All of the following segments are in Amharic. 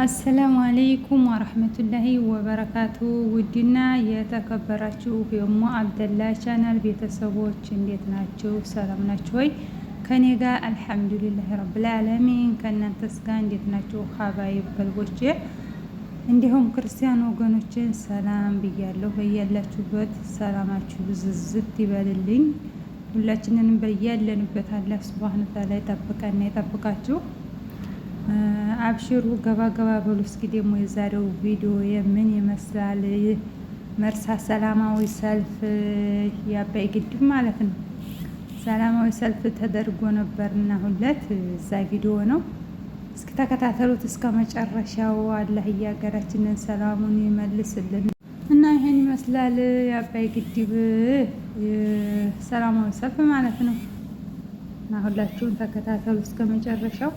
አሰላሙ አለይኩም ወረህመቱላሂ ወበረካቱ። ውድና የተከበራችሁ የሞ አብደላ ቻናል ቤተሰቦች እንዴት ናችሁ? ሰላም ናችሁ ወይ? ከኔ ጋር አልሐምዱሊላህ ረብል ዓለሚን። ከእናንተስ ጋር እንዴት ናችሁ? ሀባይብ ቀልቦቼ እንዲሁም ክርስቲያን ወገኖችን ሰላም ብያለሁ። በያላችሁበት ሰላማችሁ ብዝዝት ይበልልኝ። ሁላችንንም በያለንበት አላህ ሱብሃነሁ ወተዓላ ይጠብቀና ይጠብቃችሁ። አብሽሩ ገባ ገባ በሉ። እስኪ ደግሞ የዛሬው ቪዲዮ የምን ይመስላል? መርሳ ሰላማዊ ሰልፍ የአባይ ግድብ ማለት ነው። ሰላማዊ ሰልፍ ተደርጎ ነበርና ሁለት እዛ ቪዲዮ ነው። እስኪ ተከታተሉት እስከ መጨረሻው። አላህ የሀገራችንን ሰላሙን ይመልስልን እና ይሄን ይመስላል የአባይ ግድብ ሰላማዊ ሰልፍ ማለት ነው። እና ሁላችሁም ተከታተሉ እስከ መጨረሻው።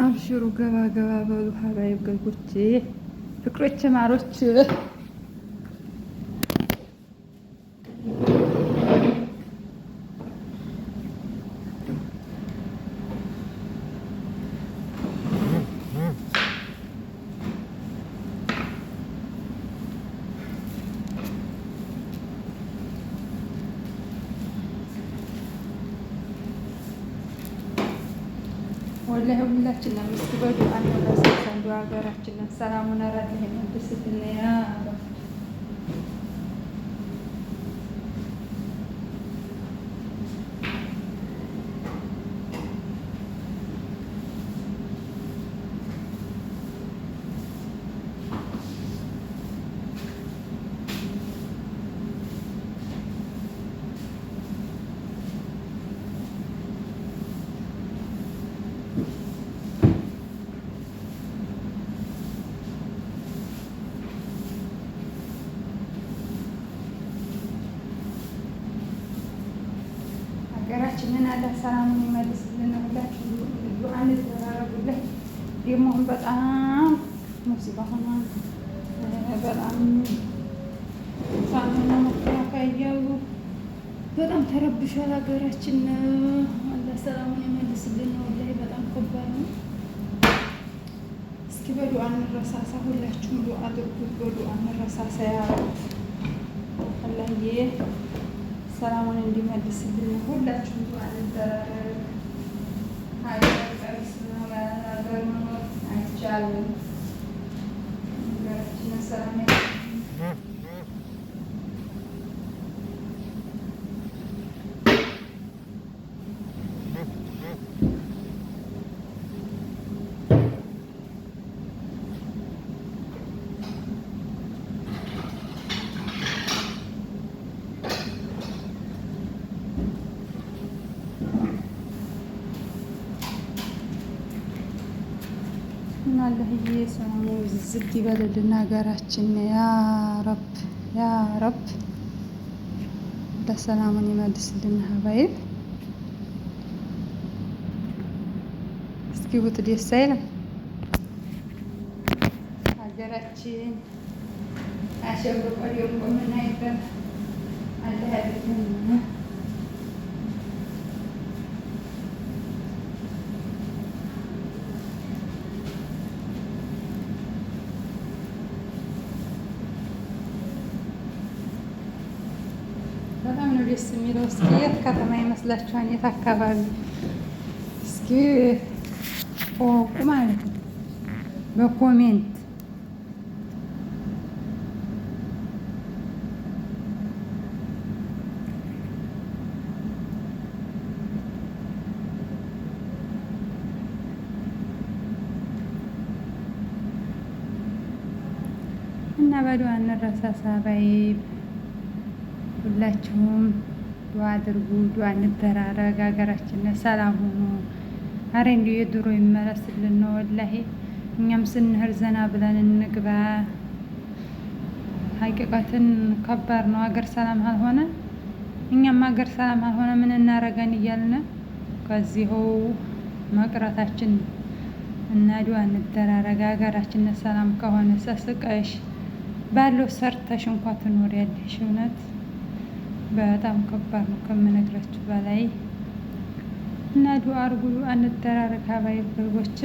አብሽሩ ገባ ገባ በሉ ሀባይብ ገልጎቼ ፍቅሮቼ ማሮች። ወላሂ ሁላችንም እስኪ በዱዓ እንረሳሳን። ዱዓ ሀገራችንን ሰላሙን አራድህ መልስልን ያ ረብ። ሀገራችንን አላህ ሰላሙን ይመልስልን። ሁላችሁ ዱዓ እንድታደርጉልን። ደግሞ በጣም ሙሲባ ሆኗል። በጣም ሳሙና መከላከያ እያሉ በጣም ተረብሿል ሀገራችን። አላህ ሰላሙን ይመልስልን። ወላሂ በጣም ከባድ ነው። እስኪ በዱዓ እንረሳሳ። ሁላችሁም ዱዓ አድርጉ። በዱዓ እንረሳሳ። ያ አላህዬ ሰላሙን እንዲመልስልን ሁላችሁም ዱዓ እንደራረግ። ሀገር ቀሪስ ነው፣ ያለ ሀገር መኖር አይቻልም። ሀገራችንን ሰላም እና አላህዬ ሰላሙ ዝግ ይበልልን ሀገራችን። ያ ረብ ያ ረብ ለሰላሙን ይመልስልን ሀባይብ። እስኪ ውጥ ደስ አይልም ሀገራችን አሸብርቆ ደምቆ የምናይበት አላህ ያድርግልን። በጣም ነው ደስ የሚለው። እስኪ የት ከተማ ይመስላችኋል? የት አካባቢ? እስኪ ወቁ ማለት ነው በኮሜንት። እና በዱዓ እንረሳሳ ባይብ። ሁላችሁም ዱዓ አድርጉ። ዱዓ እንደራረግ። ሀገራችን ሰላም ሆኖ አሬ እንዲሁ የድሮ ይመለስልን ነው ወላሂ። እኛም ስንሄድ ዘና ብለን እንግባ። ሀቂቃትን ከባድ ነው ሀገር ሰላም አልሆነ። እኛም ሀገር ሰላም አልሆነ ምን እናረጋን እያልን ከዚሁ መቅረታችን እና ዱዓ እንደራረግ። ሀገራችን ሰላም ከሆነ ሰስቀሽ ባለው ሰርተሽ እንኳን ትኖሪያለሽ። እውነት በጣም ከባድ ነው ከምነግራችሁ በላይ። እና ዱአ አርጉ፣ ዱአ እንደራረግ ሀባይብ በጎቼ።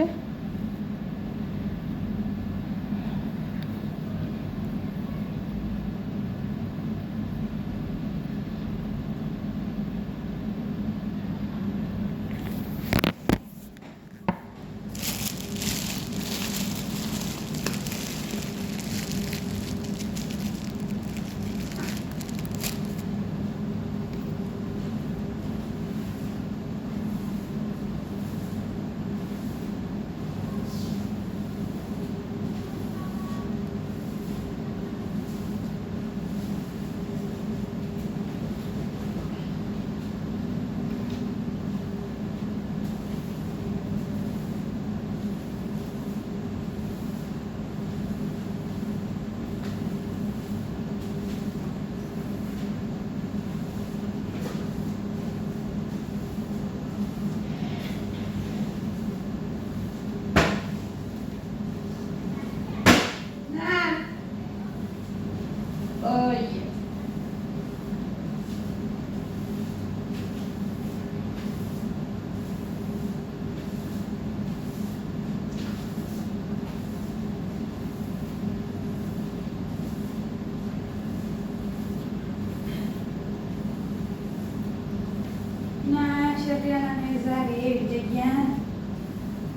ሸሪያ ነው ዛሬ ይለያል።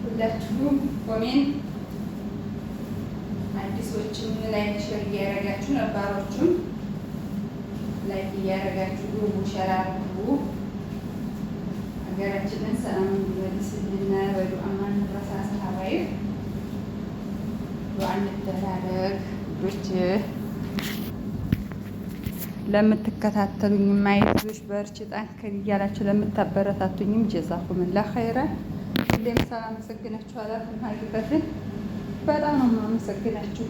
ሁላችሁም ኮሜንት አዲሶችም ላይክ ሼር እያደረጋችሁ ነባሮቹም ላይክ እያደረጋችሁ ግቡ፣ ሸር አድርጉ። ሀገራችንን ሰላም እንዲመልስልን በዱዓ ማንረሳሳ ሀባይብ ዱዓ እንደራረግ ልጆች። ለምትከታተሉኝ ማየቶች በርቺ ጠንክሪ እያላችሁ ለምታበረታቱኝም ጀዛኩሙላህ ኸይረን። ሁሌም ሳላመሰግናችሁ አላልኩም። ሀቂቀትን በጣም ነው የማመሰግናችሁ።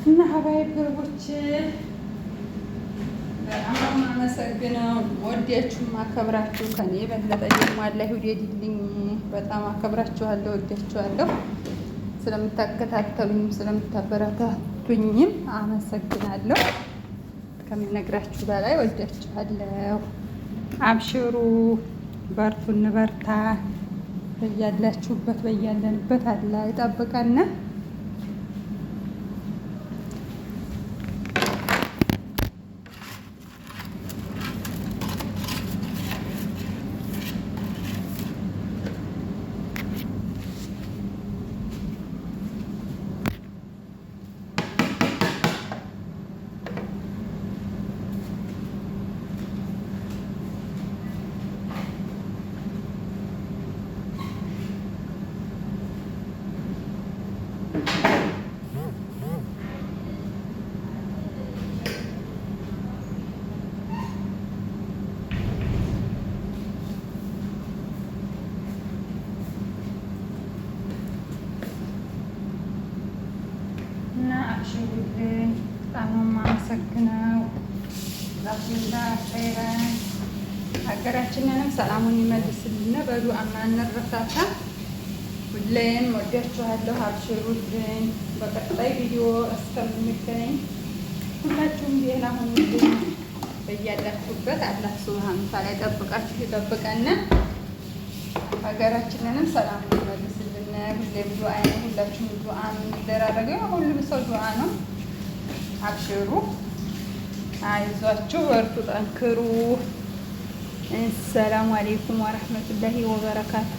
እና ሀባይብ ገርቦች በጣም አመሰግነው። ወዲያችሁ ማከብራችሁ ከኔ የበለጠ ደግሞ አላህ ይውደድልኝ። በጣም አከብራችኋለሁ፣ ወዲያችኋለሁ። ስለምታከታተሉኝም ስለምታበረታቱኝም አመሰግናለሁ። ከምነግራችሁ በላይ ወዲያችኋለሁ። አብሽሩ፣ በርቱ፣ እንበርታ። በያላችሁበት በያለንበት አላህ ይጠብቀን። አብሽሩልን። በጣም ነው የማመሰግነው። ዛኩሙላህ ኸይረን። ሀገራችንንም ሰላሙን ይመልስልን። በዱዓ አንረሳሳ። ሁሌም ወዳችኋለሁ። አብሽሩልን። በቀጣይ ቪዲዮ እስከምንገናኝ ሁላችሁም ደህና ሁኑልኝ። በያላችሁበት አላህ ሱብሃነሁ ወተዓላ ይጠብቃችሁ ይጠብቀን። ሀገራችንንም ሰላም ይመልስልን። ሁሌም ዱዓ ነው። ሁላችሁም ዱዓ የምንደራረገው ሁሉም ሰው ዱዓ ነው። አብሽሩ፣ አይዟችሁ፣ በርቱ፣ ጠንክሩ። ሰላሙ አሌይኩም ወረህመቱላሂ ወበረካቱ።